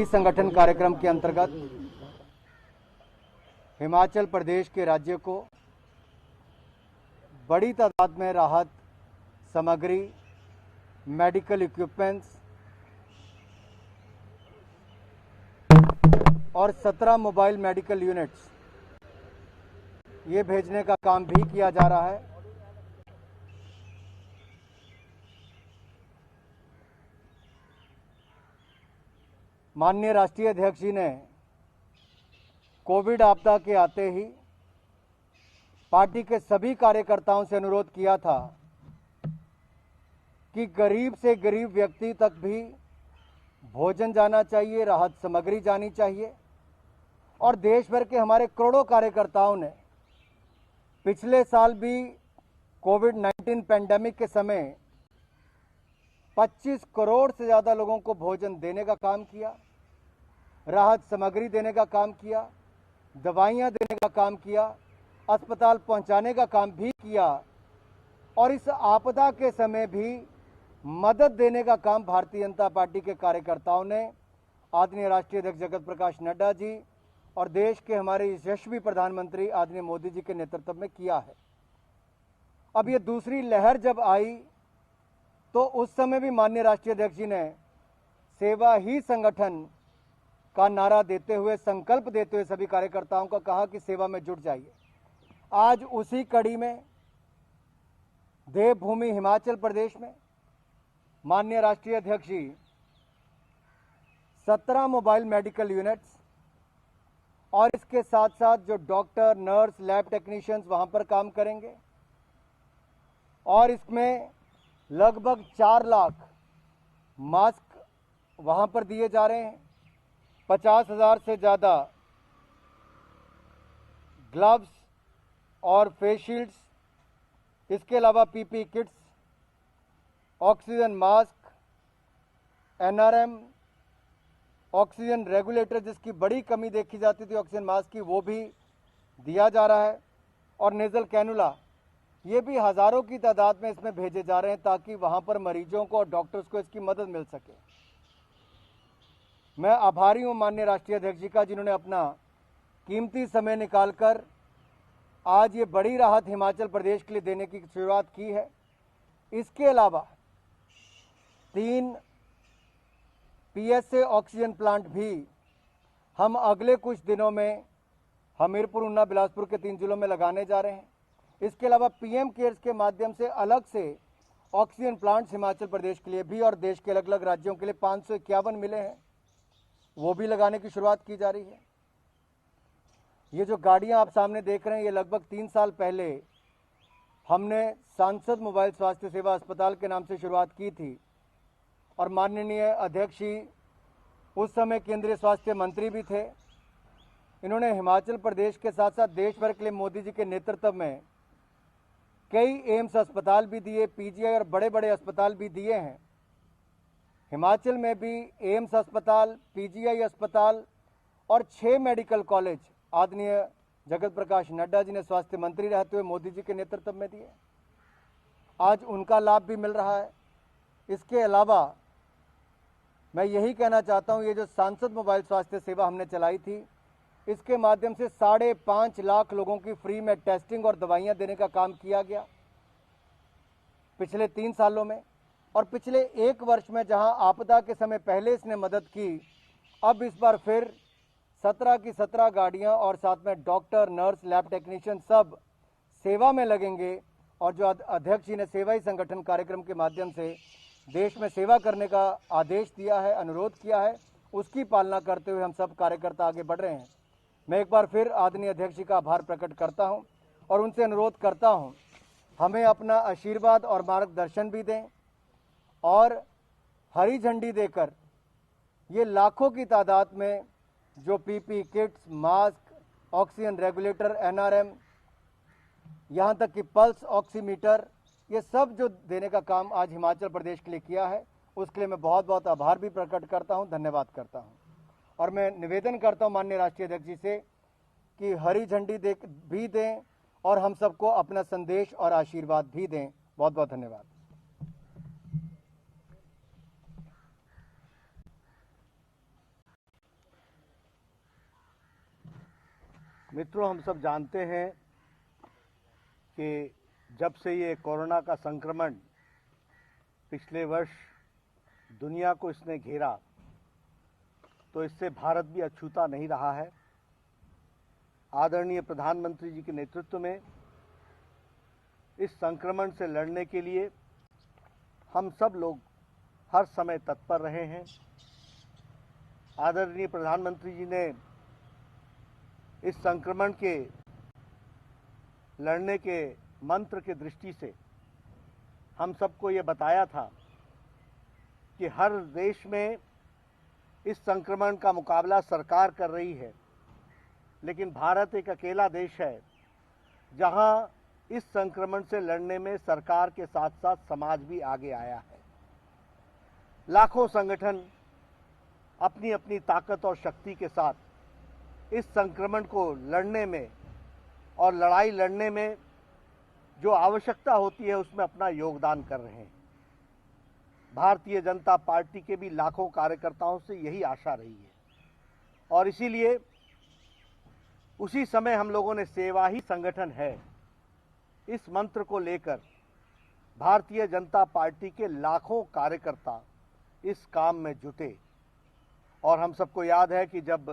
संगठन कार्यक्रम के अंतर्गत हिमाचल प्रदेश के राज्य को बड़ी तादाद में राहत सामग्री, मेडिकल इक्विपमेंट्स और 17 मोबाइल मेडिकल यूनिट्स ये भेजने का काम भी किया जा रहा है। माननीय राष्ट्रीय अध्यक्ष जी ने कोविड आपदा के आते ही पार्टी के सभी कार्यकर्ताओं से अनुरोध किया था कि गरीब से गरीब व्यक्ति तक भी भोजन जाना चाहिए, राहत सामग्री जानी चाहिए। और देश भर के हमारे करोड़ों कार्यकर्ताओं ने पिछले साल भी कोविड-19 पैंडेमिक के समय 25 करोड़ से ज़्यादा लोगों को भोजन देने का काम किया, राहत सामग्री देने का काम किया, दवाइयाँ देने का काम किया, अस्पताल पहुँचाने का काम भी किया और इस आपदा के समय भी मदद देने का काम भारतीय जनता पार्टी के कार्यकर्ताओं ने आदरणीय राष्ट्रीय अध्यक्ष जगत प्रकाश नड्डा जी और देश के हमारे यशस्वी प्रधानमंत्री आदरणीय मोदी जी के नेतृत्व में किया है। अब ये दूसरी लहर जब आई तो उस समय भी माननीय राष्ट्रीय अध्यक्ष जी ने सेवा ही संगठन का नारा देते हुए, संकल्प देते हुए सभी कार्यकर्ताओं को कहा कि सेवा में जुट जाइए। आज उसी कड़ी में देवभूमि हिमाचल प्रदेश में माननीय राष्ट्रीय अध्यक्ष जी 17 मोबाइल मेडिकल यूनिट्स और इसके साथ साथ जो डॉक्टर, नर्स, लैब टेक्नीशियंस वहां पर काम करेंगे और इसमें लगभग 4 लाख मास्क वहां पर दिए जा रहे हैं, 50,000 से ज़्यादा ग्लव्स और फेस शील्ड्स, इसके अलावा PP kits, oxygen mask, NRM, oxygen regulator जिसकी बड़ी कमी देखी जाती थी ऑक्सीजन मास्क की, वो भी दिया जा रहा है और नेजल कैनुला ये भी हज़ारों की तादाद में इसमें भेजे जा रहे हैं ताकि वहाँ पर मरीजों को और डॉक्टर्स को इसकी मदद मिल सके। मैं आभारी हूँ माननीय राष्ट्रीय अध्यक्ष जी का जिन्होंने अपना कीमती समय निकालकर आज ये बड़ी राहत हिमाचल प्रदेश के लिए देने की शुरुआत की है। इसके अलावा 3 पीएसए ऑक्सीजन प्लांट भी हम अगले कुछ दिनों में हमीरपुर, ऊना, बिलासपुर के 3 जिलों में लगाने जा रहे हैं। इसके अलावा पीएम केयर्स के माध्यम से अलग से ऑक्सीजन प्लांट्स हिमाचल प्रदेश के लिए भी और देश के अलग अलग राज्यों के लिए 551 मिले हैं, वो भी लगाने की शुरुआत की जा रही है। ये जो गाड़ियां आप सामने देख रहे हैं ये लगभग 3 साल पहले हमने सांसद मोबाइल स्वास्थ्य सेवा अस्पताल के नाम से शुरुआत की थी और माननीय अध्यक्ष जी उस समय केंद्रीय स्वास्थ्य मंत्री भी थे। इन्होंने हिमाचल प्रदेश के साथ साथ देश भर के लिए मोदी जी के नेतृत्व में कई एम्स अस्पताल भी दिए, पीजीआई और बड़े बड़े अस्पताल भी दिए हैं। हिमाचल में भी एम्स अस्पताल, पीजीआई अस्पताल और 6 मेडिकल कॉलेज आदरणीय जगत प्रकाश नड्डा जी ने स्वास्थ्य मंत्री रहते हुए मोदी जी के नेतृत्व में दिए। आज उनका लाभ भी मिल रहा है। इसके अलावा मैं यही कहना चाहता हूँ, ये जो सांसद मोबाइल स्वास्थ्य सेवा हमने चलाई थी इसके माध्यम से 5.5 लाख लोगों की फ्री में टेस्टिंग और दवाइयाँ देने का काम किया गया पिछले 3 सालों में। और पिछले 1 वर्ष में जहां आपदा के समय पहले इसने मदद की, अब इस बार फिर 17 की 17 गाड़ियां और साथ में डॉक्टर, नर्स, लैब टेक्नीशियन सब सेवा में लगेंगे। और जो अध्यक्ष जी ने सेवा ही संगठन कार्यक्रम के माध्यम से देश में सेवा करने का आदेश दिया है, अनुरोध किया है, उसकी पालना करते हुए हम सब कार्यकर्ता आगे बढ़ रहे हैं। मैं एक बार फिर आदरणीय अध्यक्ष जी का आभार प्रकट करता हूं और उनसे अनुरोध करता हूं हमें अपना आशीर्वाद और मार्गदर्शन भी दें और हरी झंडी देकर ये लाखों की तादाद में जो PP kits, mask, oxygen regulator, NRM, यहाँ तक कि पल्स ऑक्सीमीटर, ये सब जो देने का काम आज हिमाचल प्रदेश के लिए किया है उसके लिए मैं बहुत बहुत आभार भी प्रकट करता हूँ, धन्यवाद करता हूँ। और मैं निवेदन करता हूँ माननीय राष्ट्रीय अध्यक्ष जी से कि हरी झंडी भी दें और हम सबको अपना संदेश और आशीर्वाद भी दें। बहुत बहुत धन्यवाद। मित्रों, हम सब जानते हैं कि जब से ये कोरोना का संक्रमण पिछले वर्ष दुनिया को इसने घेरा, तो इससे भारत भी अछूता नहीं रहा है। आदरणीय प्रधानमंत्री जी के नेतृत्व में इस संक्रमण से लड़ने के लिए हम सब लोग हर समय तत्पर रहे हैं। आदरणीय प्रधानमंत्री जी ने इस संक्रमण के लड़ने के मंत्र के दृष्टि से हम सबको ये बताया था कि हर देश में इस संक्रमण का मुकाबला सरकार कर रही है, लेकिन भारत एक अकेला देश है जहां इस संक्रमण से लड़ने में सरकार के साथ साथ समाज भी आगे आया है। लाखों संगठन अपनी अपनी ताकत और शक्ति के साथ इस संक्रमण को लड़ने में और लड़ाई लड़ने में जो आवश्यकता होती है उसमें अपना योगदान कर रहे हैं। भारतीय जनता पार्टी के भी लाखों कार्यकर्ताओं से यही आशा रही है और इसीलिए उसी समय हम लोगों ने सेवा ही संगठन है इस मंत्र को लेकर भारतीय जनता पार्टी के लाखों कार्यकर्ता इस काम में जुटे। और हम सबको याद है कि जब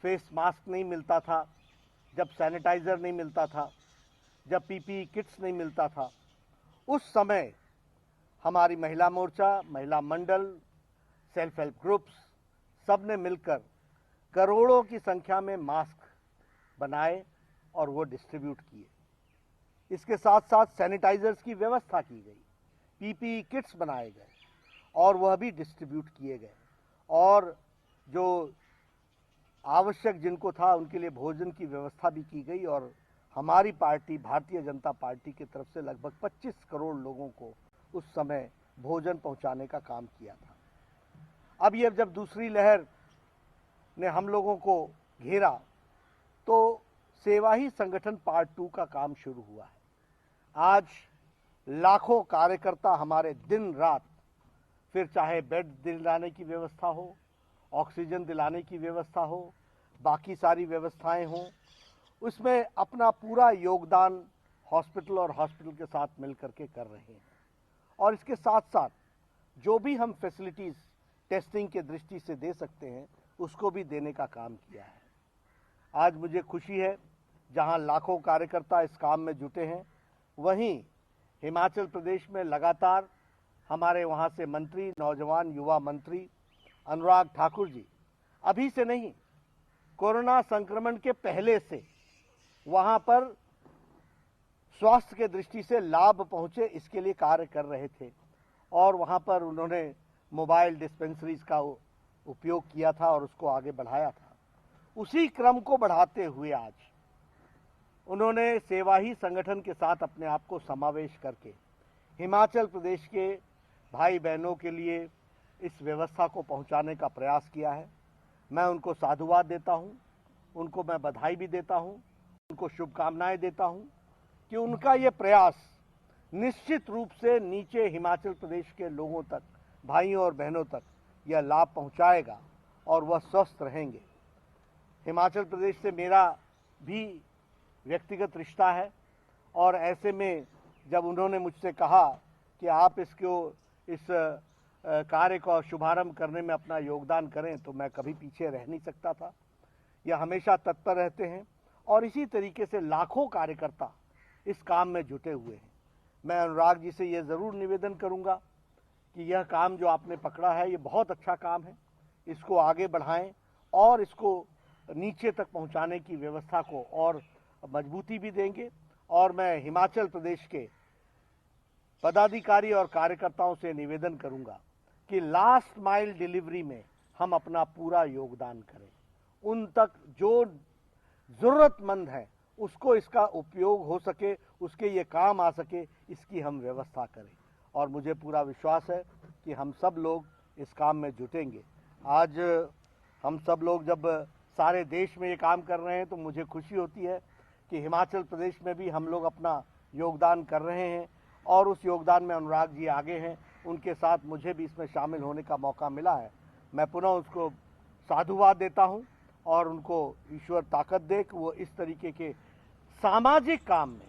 फेस मास्क नहीं मिलता था, जब सैनिटाइज़र नहीं मिलता था, जब पीपीई किट्स नहीं मिलता था, उस समय हमारी महिला मोर्चा, महिला मंडल, सेल्फ हेल्प ग्रुप्स सब ने मिलकर करोड़ों की संख्या में मास्क बनाए और वो डिस्ट्रीब्यूट किए। इसके साथ साथ सैनिटाइजर्स की व्यवस्था की गई, पीपीई किट्स बनाए गए और वह भी डिस्ट्रीब्यूट किए गए और जो आवश्यक जिनको था उनके लिए भोजन की व्यवस्था भी की गई और हमारी पार्टी भारतीय जनता पार्टी की तरफ से लगभग 25 करोड़ लोगों को उस समय भोजन पहुंचाने का काम किया था। अब ये जब दूसरी लहर ने हम लोगों को घेरा तो सेवा ही संगठन पार्ट 2 का काम शुरू हुआ है। आज लाखों कार्यकर्ता हमारे दिन रात, फिर चाहे बेड दिलाने की व्यवस्था हो, ऑक्सीजन दिलाने की व्यवस्था हो, बाकी सारी व्यवस्थाएं हों, उसमें अपना पूरा योगदान हॉस्पिटल और हॉस्पिटल के साथ मिलकर के कर रहे हैं। और इसके साथ साथ जो भी हम फैसिलिटीज़ टेस्टिंग के दृष्टि से दे सकते हैं उसको भी देने का काम किया है। आज मुझे खुशी है जहां लाखों कार्यकर्ता इस काम में जुटे हैं, वहीं हिमाचल प्रदेश में लगातार हमारे वहां से मंत्री, नौजवान युवा मंत्री अनुराग ठाकुर जी अभी से नहीं, कोरोना संक्रमण के पहले से वहां पर स्वास्थ्य के दृष्टि से लाभ पहुंचे इसके लिए कार्य कर रहे थे और वहां पर उन्होंने मोबाइल डिस्पेंसरीज का उपयोग किया था और उसको आगे बढ़ाया था। उसी क्रम को बढ़ाते हुए आज उन्होंने सेवा ही संगठन के साथ अपने आप को समावेश करके हिमाचल प्रदेश के भाई बहनों के लिए इस व्यवस्था को पहुंचाने का प्रयास किया है। मैं उनको साधुवाद देता हूं, उनको मैं बधाई भी देता हूं, उनको शुभकामनाएं देता हूं कि उनका ये प्रयास निश्चित रूप से नीचे हिमाचल प्रदेश के लोगों तक, भाइयों और बहनों तक यह लाभ पहुंचाएगा और वह स्वस्थ रहेंगे। हिमाचल प्रदेश से मेरा भी व्यक्तिगत रिश्ता है और ऐसे में जब उन्होंने मुझसे कहा कि आप इस कार्य का शुभारंभ करने में अपना योगदान करें तो मैं कभी पीछे रह नहीं सकता था। यह हमेशा तत्पर रहते हैं और इसी तरीके से लाखों कार्यकर्ता इस काम में जुटे हुए हैं। मैं अनुराग जी से यह ज़रूर निवेदन करूंगा कि यह काम जो आपने पकड़ा है ये बहुत अच्छा काम है, इसको आगे बढ़ाएं और इसको नीचे तक पहुंचाने की व्यवस्था को और मजबूती भी देंगे। और मैं हिमाचल प्रदेश के पदाधिकारी और कार्यकर्ताओं से निवेदन करूंगा कि लास्ट माइल डिलीवरी में हम अपना पूरा योगदान करें, उन तक जो ज़रूरतमंद है उसको इसका उपयोग हो सके, उसके ये काम आ सके, इसकी हम व्यवस्था करें। और मुझे पूरा विश्वास है कि हम सब लोग इस काम में जुटेंगे। आज हम सब लोग जब सारे देश में ये काम कर रहे हैं तो मुझे खुशी होती है कि हिमाचल प्रदेश में भी हम लोग अपना योगदान कर रहे हैं और उस योगदान में अनुराग जी आगे हैं, उनके साथ मुझे भी इसमें शामिल होने का मौका मिला है। मैं पुनः उसको साधुवाद देता हूं और उनको ईश्वर ताकत दे कि वो इस तरीके के सामाजिक काम में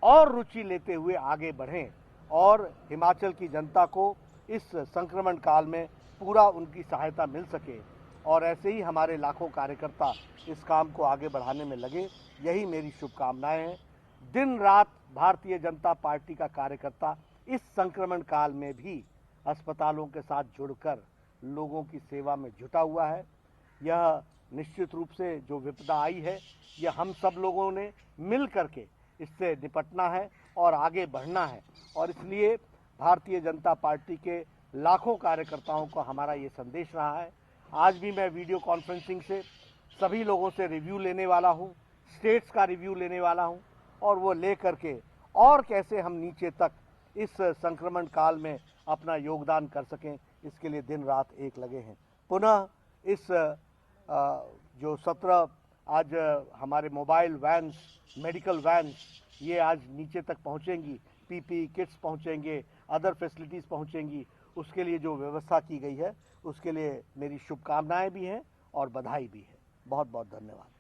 और रुचि लेते हुए आगे बढ़ें और हिमाचल की जनता को इस संक्रमण काल में पूरा उनकी सहायता मिल सके। और ऐसे ही हमारे लाखों कार्यकर्ता इस काम को आगे बढ़ाने में लगे, यही मेरी शुभकामनाएं हैं। दिन रात भारतीय जनता पार्टी का कार्यकर्ता इस संक्रमण काल में भी अस्पतालों के साथ जुड़कर लोगों की सेवा में जुटा हुआ है। यह निश्चित रूप से जो विपदा आई है, यह हम सब लोगों ने मिल करके इससे निपटना है और आगे बढ़ना है। और इसलिए भारतीय जनता पार्टी के लाखों कार्यकर्ताओं को हमारा ये संदेश रहा है। आज भी मैं वीडियो कॉन्फ्रेंसिंग से सभी लोगों से रिव्यू लेने वाला हूँ, स्टेट्स का रिव्यू लेने वाला हूँ, और वो ले करके और कैसे हम नीचे तक इस संक्रमण काल में अपना योगदान कर सकें, इसके लिए दिन रात एक लगे हैं। पुनः इस जो 17 आज हमारे मोबाइल वैन्स, मेडिकल वैन्स, ये आज नीचे तक पहुंचेंगी, पीपी किट्स पहुंचेंगे, अदर फैसिलिटीज़ पहुंचेंगी, उसके लिए जो व्यवस्था की गई है उसके लिए मेरी शुभकामनाएं भी हैं और बधाई भी है। बहुत बहुत धन्यवाद।